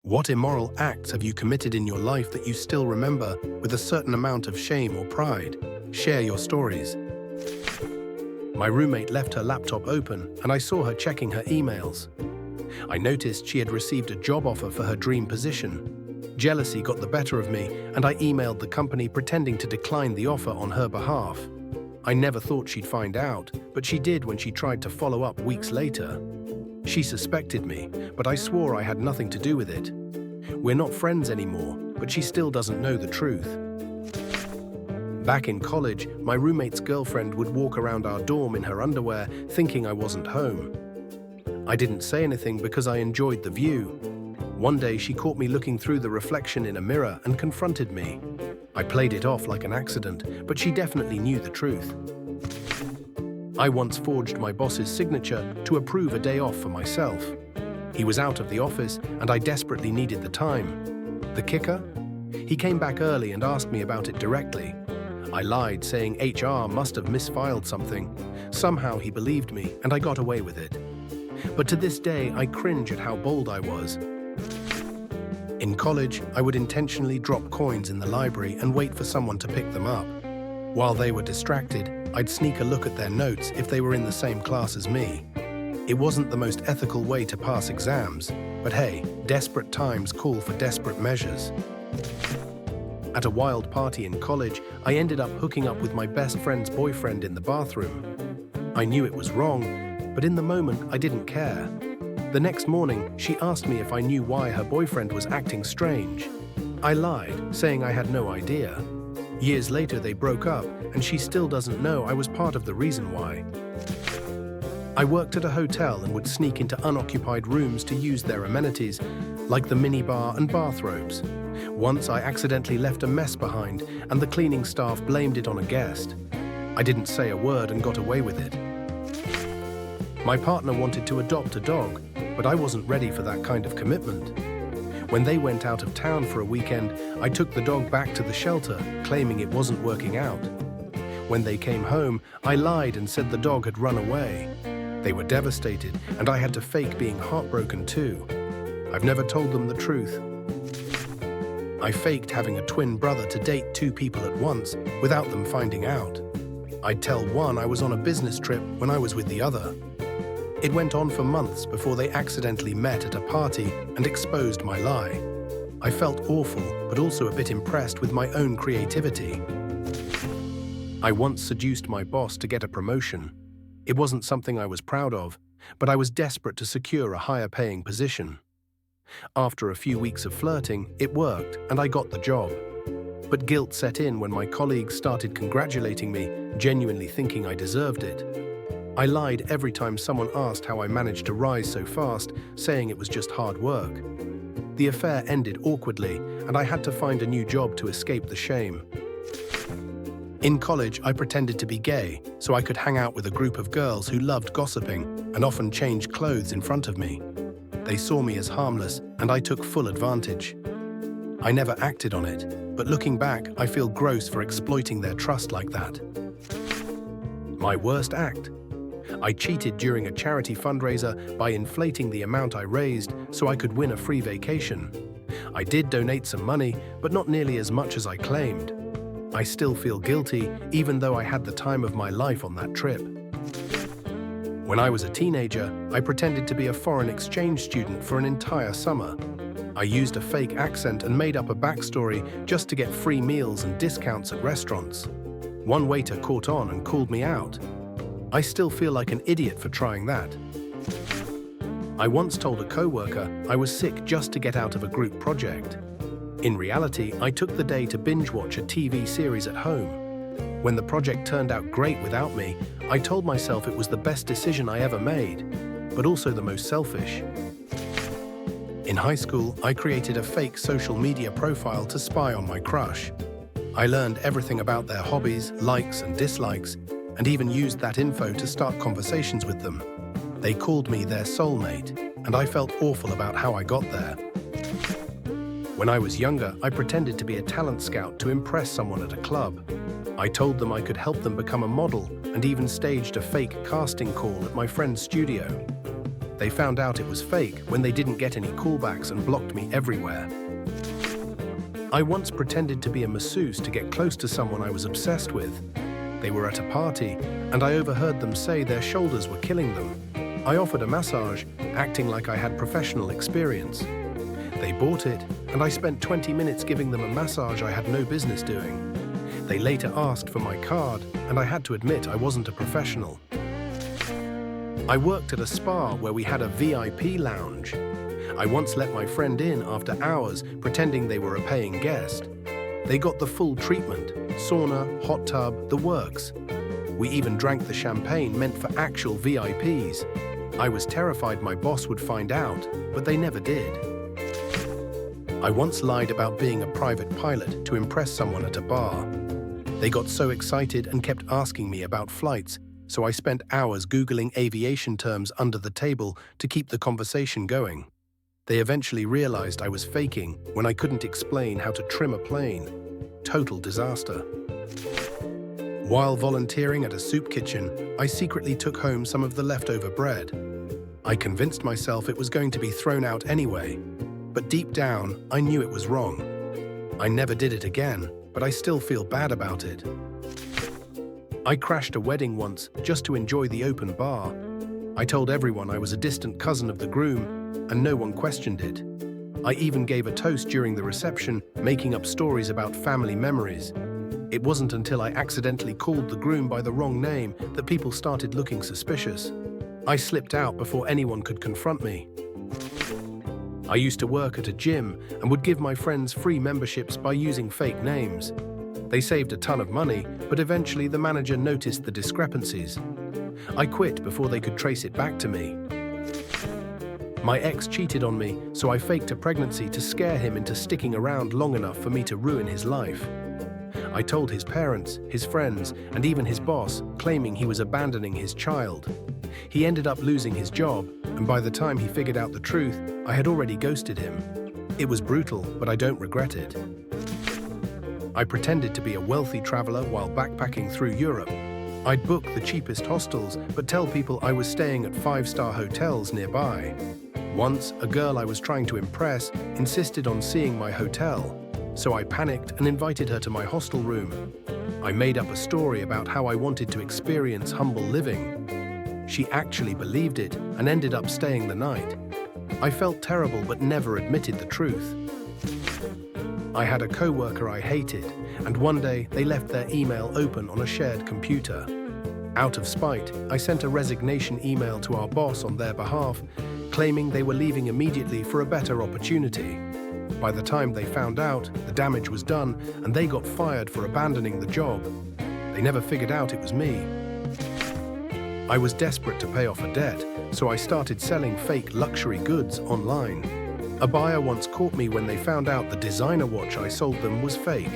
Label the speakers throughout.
Speaker 1: What immoral acts have you committed in your life that you still remember with a certain amount of shame or pride? Share your stories. My roommate left her laptop open and I saw her checking her emails. I noticed she had received a job offer for her dream position. Jealousy got the better of me and I emailed the company pretending to decline the offer on her behalf. I never thought she'd find out, but she did when she tried to follow up weeks later. She suspected me, but I swore I had nothing to do with it. We're not friends anymore, but she still doesn't know the truth. Back in college, my roommate's girlfriend would walk around our dorm in her underwear, thinking I wasn't home. I didn't say anything because I enjoyed the view. One day she caught me looking through the reflection in a mirror and confronted me. I played it off like an accident, but she definitely knew the truth. I once forged my boss's signature to approve a day off for myself. He was out of the office and I desperately needed the time. The kicker? He came back early and asked me about it directly. I lied, saying HR must have misfiled something. Somehow he believed me and I got away with it. But to this day, I cringe at how bold I was. In college, I would intentionally drop coins in the library and wait for someone to pick them up. While they were distracted, I'd sneak a look at their notes if they were in the same class as me. It wasn't the most ethical way to pass exams, but hey, desperate times call for desperate measures. At a wild party in college, I ended up hooking up with my best friend's boyfriend in the bathroom. I knew it was wrong, but in the moment, I didn't care. The next morning, she asked me if I knew why her boyfriend was acting strange. I lied, saying I had no idea. Years later, they broke up, and she still doesn't know I was part of the reason why. I worked at a hotel and would sneak into unoccupied rooms to use their amenities, like the minibar and bathrobes. Once I accidentally left a mess behind, and the cleaning staff blamed it on a guest. I didn't say a word and got away with it. My partner wanted to adopt a dog, but I wasn't ready for that kind of commitment. When they went out of town for a weekend, I took the dog back to the shelter, claiming it wasn't working out. When they came home, I lied and said the dog had run away. They were devastated, and I had to fake being heartbroken too. I've never told them the truth. I faked having a twin brother to date two people at once without them finding out. I'd tell one I was on a business trip when I was with the other. It went on for months before they accidentally met at a party and exposed my lie. I felt awful, but also a bit impressed with my own creativity. I once seduced my boss to get a promotion. It wasn't something I was proud of, but I was desperate to secure a higher-paying position. After a few weeks of flirting, it worked, and I got the job. But guilt set in when my colleagues started congratulating me, genuinely thinking I deserved it. I lied every time someone asked how I managed to rise so fast, saying it was just hard work. The affair ended awkwardly, and I had to find a new job to escape the shame. In college, I pretended to be gay, so I could hang out with a group of girls who loved gossiping and often changed clothes in front of me. They saw me as harmless, and I took full advantage. I never acted on it, but looking back, I feel gross for exploiting their trust like that. My worst act? I cheated during a charity fundraiser by inflating the amount I raised so I could win a free vacation. I did donate some money, but not nearly as much as I claimed. I still feel guilty, even though I had the time of my life on that trip. When I was a teenager, I pretended to be a foreign exchange student for an entire summer. I used a fake accent and made up a backstory just to get free meals and discounts at restaurants. One waiter caught on and called me out. I still feel like an idiot for trying that. I once told a coworker I was sick just to get out of a group project. In reality, I took the day to binge watch a TV series at home. When the project turned out great without me, I told myself it was the best decision I ever made, but also the most selfish. In high school, I created a fake social media profile to spy on my crush. I learned everything about their hobbies, likes and dislikes, and even used that info to start conversations with them. They called me their soulmate, and I felt awful about how I got there. When I was younger, I pretended to be a talent scout to impress someone at a club. I told them I could help them become a model and even staged a fake casting call at my friend's studio. They found out it was fake when they didn't get any callbacks and blocked me everywhere. I once pretended to be a masseuse to get close to someone I was obsessed with. They were at a party, and I overheard them say their shoulders were killing them. I offered a massage, acting like I had professional experience. They bought it, and I spent 20 minutes giving them a massage I had no business doing. They later asked for my card, and I had to admit I wasn't a professional. I worked at a spa where we had a VIP lounge. I once let my friend in after hours, pretending they were a paying guest. They got the full treatment, sauna, hot tub, the works. We even drank the champagne meant for actual VIPs. I was terrified my boss would find out, but they never did. I once lied about being a private pilot to impress someone at a bar. They got so excited and kept asking me about flights, so I spent hours Googling aviation terms under the table to keep the conversation going. They eventually realized I was faking when I couldn't explain how to trim a plane. Total disaster. While volunteering at a soup kitchen, I secretly took home some of the leftover bread. I convinced myself it was going to be thrown out anyway, but deep down, I knew it was wrong. I never did it again, but I still feel bad about it. I crashed a wedding once just to enjoy the open bar. I told everyone I was a distant cousin of the groom, and no one questioned it. I even gave a toast during the reception, making up stories about family memories. It wasn't until I accidentally called the groom by the wrong name that people started looking suspicious. I slipped out before anyone could confront me. I used to work at a gym and would give my friends free memberships by using fake names. They saved a ton of money, but eventually the manager noticed the discrepancies. I quit before they could trace it back to me. My ex cheated on me, so I faked a pregnancy to scare him into sticking around long enough for me to ruin his life. I told his parents, his friends, and even his boss, claiming he was abandoning his child. He ended up losing his job, and by the time he figured out the truth, I had already ghosted him. It was brutal, but I don't regret it. I pretended to be a wealthy traveler while backpacking through Europe. I'd book the cheapest hostels, but tell people I was staying at 5-star hotels nearby. Once, a girl I was trying to impress insisted on seeing my hotel, so I panicked and invited her to my hostel room. I made up a story about how I wanted to experience humble living. She actually believed it and ended up staying the night. I felt terrible but never admitted the truth. I had a co-worker I hated, and one day they left their email open on a shared computer. Out of spite, I sent a resignation email to our boss on their behalf, claiming they were leaving immediately for a better opportunity. By the time they found out, the damage was done, and they got fired for abandoning the job. They never figured out it was me. I was desperate to pay off a debt, so I started selling fake luxury goods online. A buyer once caught me when they found out the designer watch I sold them was fake.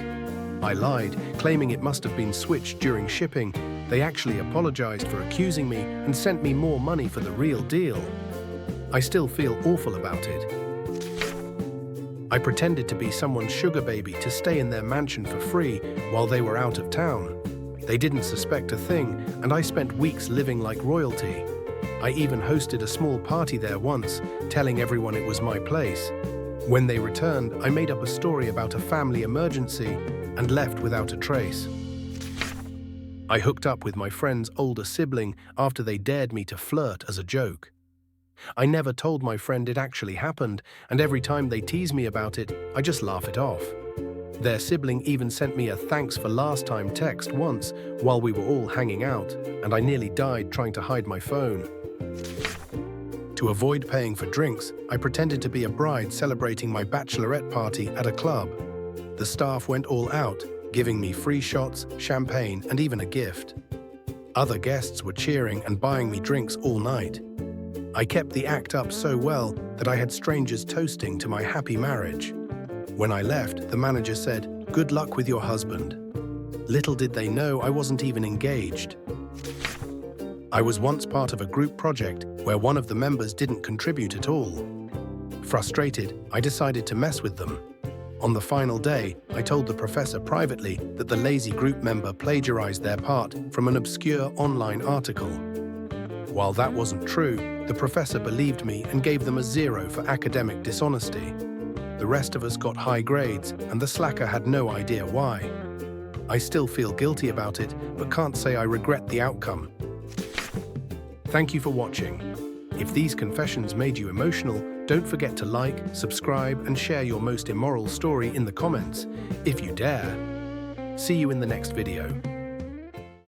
Speaker 1: I lied, claiming it must have been switched during shipping. They actually apologized for accusing me and sent me more money for the real deal. I still feel awful about it. I pretended to be someone's sugar baby to stay in their mansion for free while they were out of town. They didn't suspect a thing, and I spent weeks living like royalty. I even hosted a small party there once, telling everyone it was my place. When they returned, I made up a story about a family emergency and left without a trace. I hooked up with my friend's older sibling after they dared me to flirt as a joke. I never told my friend it actually happened, and every time they tease me about it, I just laugh it off. Their sibling even sent me a thanks for last time text once while we were all hanging out, and I nearly died trying to hide my phone. To avoid paying for drinks, I pretended to be a bride celebrating my bachelorette party at a club. The staff went all out, giving me free shots, champagne, and even a gift. Other guests were cheering and buying me drinks all night. I kept the act up so well that I had strangers toasting to my happy marriage. When I left, the manager said, "Good luck with your husband." Little did they know I wasn't even engaged. I was once part of a group project where one of the members didn't contribute at all. Frustrated, I decided to mess with them. On the final day, I told the professor privately that the lazy group member plagiarized their part from an obscure online article. While that wasn't true, the professor believed me and gave them a 0 for academic dishonesty. The rest of us got high grades, and the slacker had no idea why. I still feel guilty about it, but can't say I regret the outcome. Thank you for watching. If these confessions made you emotional, don't forget to like, subscribe, and share your most immoral story in the comments, if you dare. See you in the next video.